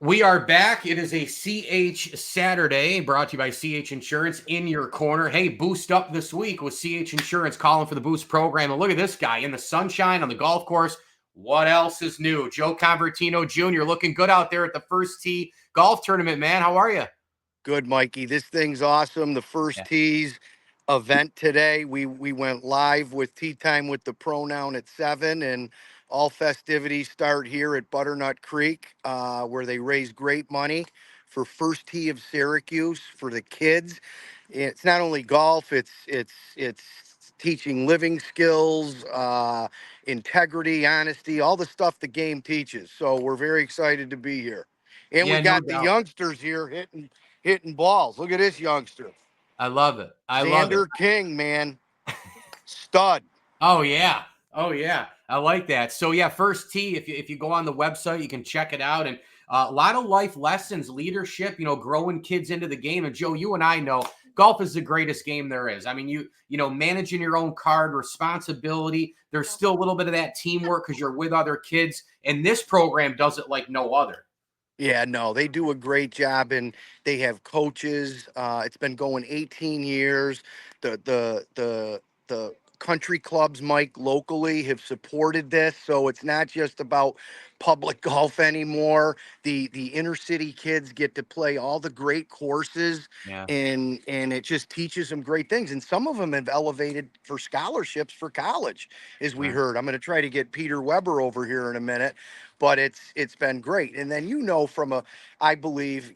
We are back. It is a CH Saturday brought to you by CH Insurance in your corner. Hey, boost up this week with CH Insurance calling for the Boost program. And look at this guy in the sunshine on the golf course. What else is new? Joe Convertino Jr. looking good out there at the First Tee Golf Tournament, man. How are you? Good, Mikey. This thing's awesome. The First Yeah. Tees event today. We went live with Tea Time with the Pronoun at 7, and all festivities start here at Butternut Creek, where they raise great money for First Tee of Syracuse for the kids. It's not only golf; it's teaching living skills, integrity, honesty, all the stuff the game teaches. So we're very excited to be here, and we Yeah, no got the doubt. youngsters here hitting balls. Look at this youngster. I love it. I love it. Xander King, man. Stud. Oh yeah. Oh yeah. I like that. So yeah, First Tee, if you go on the website, you can check it out. And a lot of life lessons, leadership, growing kids into the game. And Joe, you and I know golf is the greatest game there is. I mean, managing your own card, responsibility. There's still a little bit of that teamwork because you're with other kids. And this program does it like no other. Yeah, no, they do a great job, and they have coaches. It's been going 18 years. The country clubs, Mike, locally have supported this, so it's not just about public golf anymore. The inner city kids get to play all the great courses, Yeah. and it just teaches them great things. And some of them have elevated for scholarships for college, as we Right. heard. I'm going to try to get Peter Weber over here in a minute, but it's been great. And then from I believe,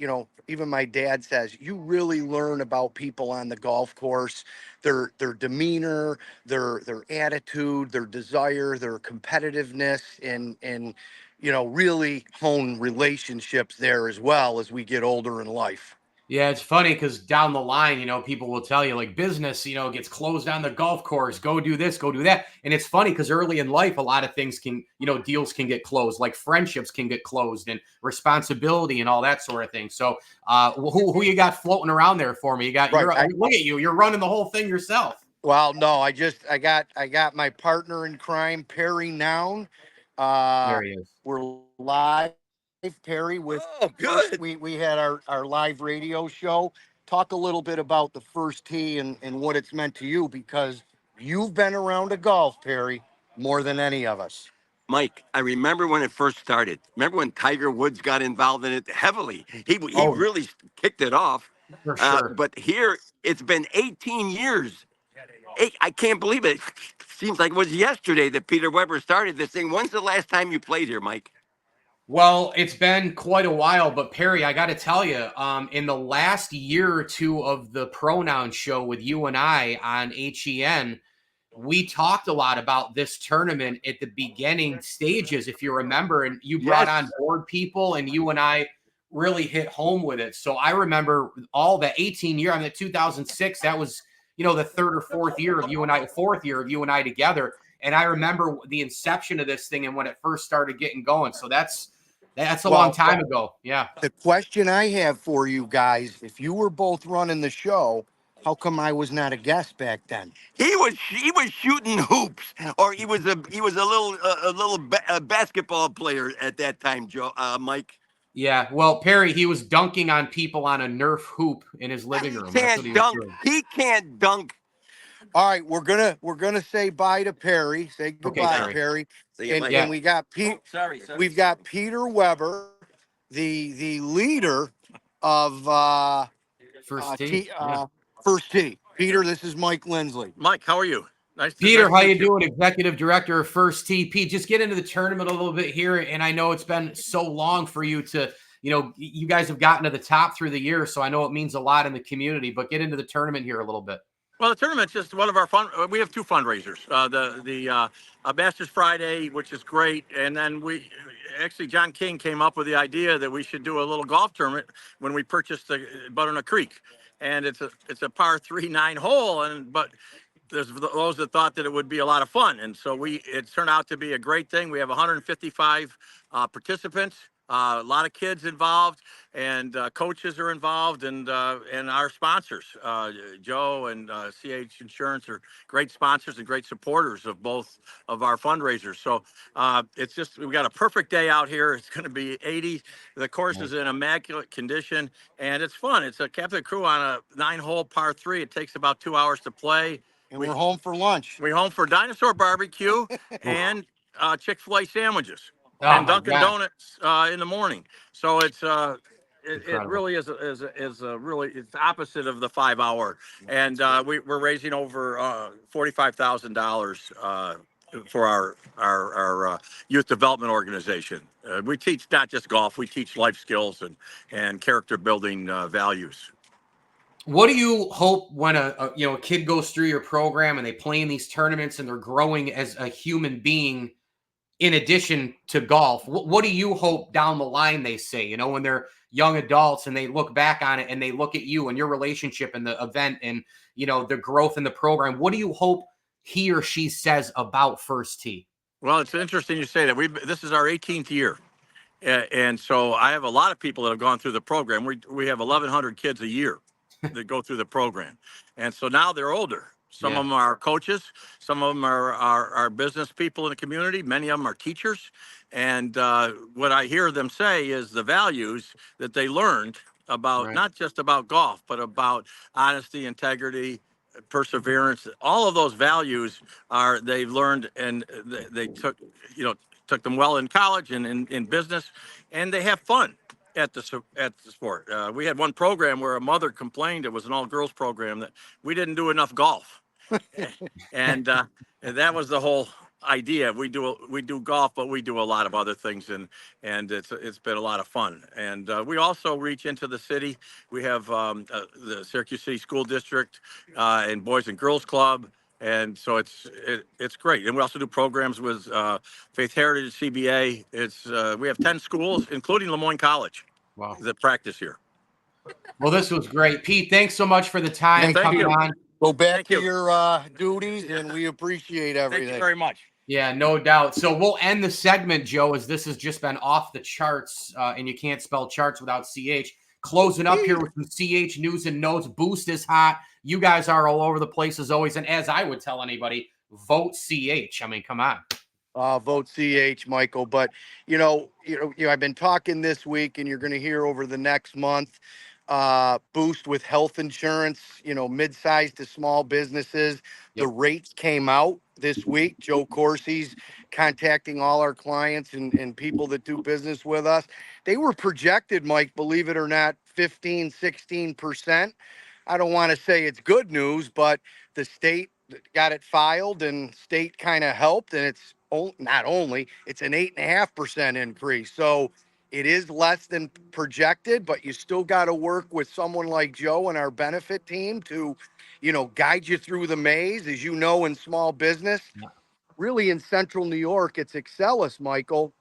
even my dad says you really learn about people on the golf course, their demeanor, their attitude, their desire, their competitiveness, and really hone relationships there as well as we get older in life. Yeah, it's funny because down the line, people will tell you like business, gets closed on the golf course. Go do this, go do that. And it's funny because early in life, a lot of things can, deals can get closed, like friendships can get closed and responsibility and all that sort of thing. So who you got floating around there for me? Right. Look at you. You're running the whole thing yourself. Well, no, I got my partner in crime, Perry Noun. There he is. We're live, Perry, with good. we had our live radio show. Talk a little bit about the First Tee and what it's meant to you, because you've been around a golf, Perry, more than any of us. Mike, I remember when it first started. Remember when Tiger Woods got involved in it heavily? He Oh, really kicked it off. for sure. But here, it's been 18 years. I can't believe it. Seems like it was yesterday that Peter Weber started this thing. When's the last time you played here, Mike? Well, it's been quite a while, but Perry, I got to tell you, in the last year or two of the Pronoun show with you and I on HEN, we talked a lot about this tournament at the beginning stages, if you remember, and you brought Yes. on board people, and you and I really hit home with it. So I remember all the 18 year, I mean, 2006, that was, the third or fourth year of you and I together. And I remember the inception of this thing and when it first started getting going. So that's a long time ago. Yeah. The question I have for you guys, if you were both running the show, how come I was not a guest back then? He was shooting hoops, or he was a little basketball player at that time, Joe, Mike. Yeah. Well, Perry, he was dunking on people on a Nerf hoop in his living room. That's what he was doing. He can't dunk. All right, we're gonna say bye to Perry. Say goodbye, Perry. Perry. See you, And, Mike. and we got Pete. Sorry. We've got Peter Weber, the leader of First tee. First Tee. Peter, this is Mike Lindsley. Mike, how are you? Nice. Peter, nice how to you meet doing? Executive Director of First Tee. Pete, just get into the tournament a little bit here. And I know it's been so long for you to, you guys have gotten to the top through the years. So I know it means a lot in the community, but get into the tournament here a little bit. Well, the tournament's just one of our fun. We have two fundraisers. The Masters Friday, which is great, and then John King came up with the idea that we should do a little golf tournament when we purchased the Butternut Creek, and it's a par 3 9-hole, but there's those that thought that it would be a lot of fun, and so it turned out to be a great thing. We have 155 participants. A lot of kids involved, and coaches are involved, and our sponsors, Joe and CH Insurance, are great sponsors and great supporters of both of our fundraisers. So it's just, we've got a perfect day out here. It's going to be 80. The course is in immaculate condition, and it's fun. It's a Captain Crew on a 9-hole par 3. It takes about 2 hours to play. And we're home for lunch. We're home for dinosaur barbecue and Chick-fil-A sandwiches Oh, and my Dunkin' God. Donuts in the morning. So it's it Incredible. really is a really, it's opposite of the 5 hour, and we're raising over $45,000 for our youth development organization. We teach not just golf; we teach life skills and character building values. What do you hope when a kid goes through your program and they play in these tournaments and they're growing as a human being in addition to golf? What do you hope down the line they say, when they're young adults and they look back on it and they look at you and your relationship and the event and, the growth in the program? What do you hope he or she says about First Tee? Well, it's interesting you say that. This is our 18th year. And so I have a lot of people that have gone through the program. We have 1,100 kids a year that go through the program. And so now they're older. Some of them are coaches. Some of them are business people in the community. Many of them are teachers. And what I hear them say is the values that they learned about, not just about golf, but about honesty, integrity, perseverance. All of those values they've learned, and they took them well in college and in business, and they have fun at the sport. We had one program where a mother complained, it was an all-girls program, that we didn't do enough golf. and that was the whole idea. We do golf, but we do a lot of other things, and it's been a lot of fun. And we also reach into the city. We have the Syracuse City School District and Boys and Girls Club. And so it's great. And we also do programs with Faith Heritage, CBA. We have 10 schools, including Lemoyne College, that practice here. Well, this was great. Pete, thanks so much for the time coming on. Go back to your duties, and we appreciate everything. Thank you very much. Yeah, no doubt. So we'll end the segment, Joe, as this has just been off the charts, and you can't spell charts without CH. Closing up here with some CH news and notes. Boost is hot. You guys are all over the place as always. And as I would tell anybody, vote CH. I mean, come on. Vote CH, Michael. But I've been talking this week, and you're going to hear over the next month. Boost with health insurance, mid-sized to small businesses. The rates came out this week. Joe Corsi's contacting all our clients and people that do business with us. They were projected, Mike, believe it or not, 15, 16%. I don't want to say it's good news, but the state got it filed and state kind of helped, and it's not only, it's an 8.5% increase. So it is less than projected, but you still got to work with someone like Joe and our benefit team to, guide you through the maze. As you know, in small business, really in central New York, it's Excellus, Michael,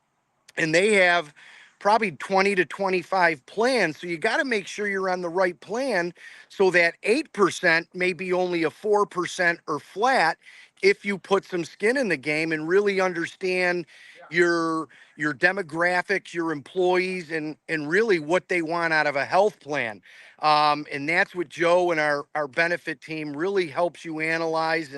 and they have probably 20 to 25 plans. So you got to make sure you're on the right plan so that 8% may be only a 4% or flat if you put some skin in the game and really understand your demographics, your employees, and really what they want out of a health plan. And that's what Joe and our benefit team really helps you analyze.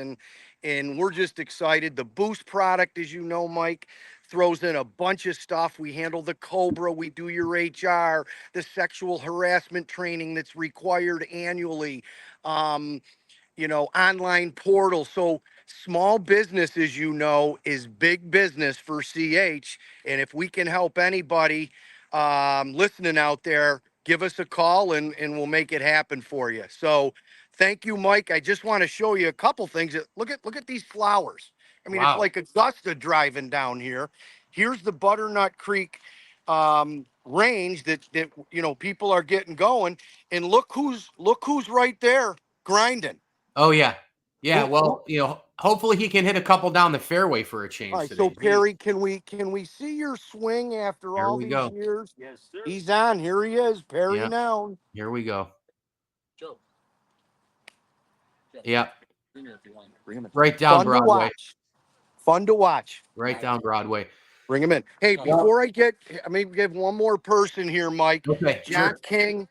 And we're just excited. The Boost product, as you know, Mike, throws in a bunch of stuff. We handle the COBRA, we do your HR, the sexual harassment training that's required annually, online portal. So small business, as you know, is big business for CH. And if we can help anybody listening out there, give us a call and we'll make it happen for you. So thank you, Mike. I just want to show you a couple things. Look at these flowers. I mean, It's like Augusta driving down here. Here's the Butternut Creek range that people are getting going, and look who's right there grinding. Oh yeah. Well, hopefully he can hit a couple down the fairway for a change. All right, today. so Perry, can we see your swing after all these years? Yes, sir. He's on. Here he is, Perry Noun. Here we go. Yeah. Right down Broadway. Fun to watch. Right down Broadway. Bring him in. Hey, Yeah. before I may give one more person here, Mike. Okay, John sure. King.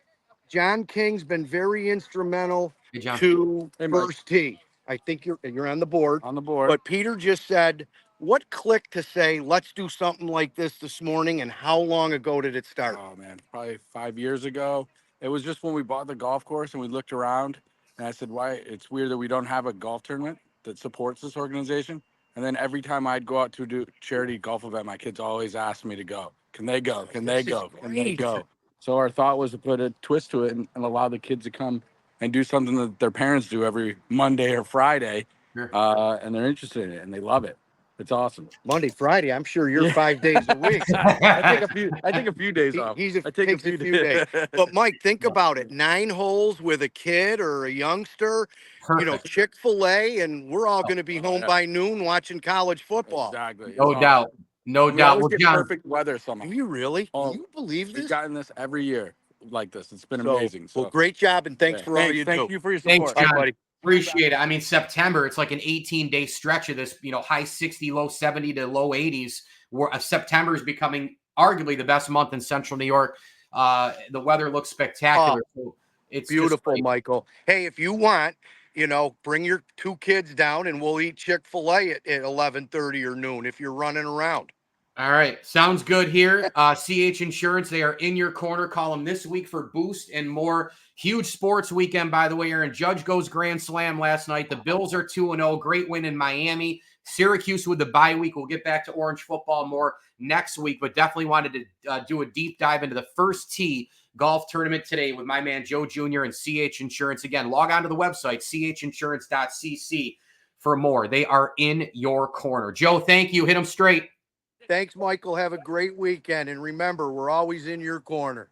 John King's been very instrumental Hey, John. to Hey, Mike. first tee. I think you're on the board. On the board. But Peter just said, what clicked to say, let's do something like this morning, and how long ago did it start? Oh man, probably 5 years ago. It was just when we bought the golf course and we looked around, and I said, "Why? It's weird that we don't have a golf tournament that supports this organization." And then every time I'd go out to do charity golf event, my kids always asked me to go. Can they go? Can they This is go? Can they great. go? So our thought was to put a twist to it and allow the kids to come and do something that their parents do every Monday or Friday, Sure. and they're interested in it and they love it. It's awesome. Monday, Friday. I'm sure you're Yeah. 5 days a week. I take a few days off. He I take takes a few days. But Mike, think No. about it. 9 holes with a kid or a youngster, Perfect. Chick-fil-A, and we're all going to be home yeah. by noon watching college football. Exactly. No It's doubt. awesome. No We doubt. always Well, get John, perfect weather somehow. Do you really? Oh, Do you believe We've this? gotten this every year like this. It's been So, amazing. So well, great job, and thanks yeah. for all you do. Thank you for your thanks, support. Bye, John. buddy. Appreciate it. I mean, September, it's like an 18-day stretch of this, high 60, low 70 to low 80s, where September is becoming arguably the best month in Central New York. The weather looks spectacular. So it's just Beautiful, great. Michael. Hey, if you want, bring your 2 kids down, and we'll eat Chick-fil-A at 11:30 or noon if you're running around. All right. Sounds good here. CH Insurance, they are in your corner. Call them this week for Boost and more. Huge sports weekend, by the way. Aaron Judge goes Grand Slam last night. The Bills are 2-0. Great win in Miami. Syracuse with the bye week. We'll get back to Orange football more next week, but definitely wanted to do a deep dive into the first tee golf tournament today with my man Joe Jr. and CH Insurance. Again, log on to the website, chinsurance.cc, for more. They are in your corner. Joe, thank you. Hit them straight. Thanks, Michael. Have a great weekend. And remember, we're always in your corner.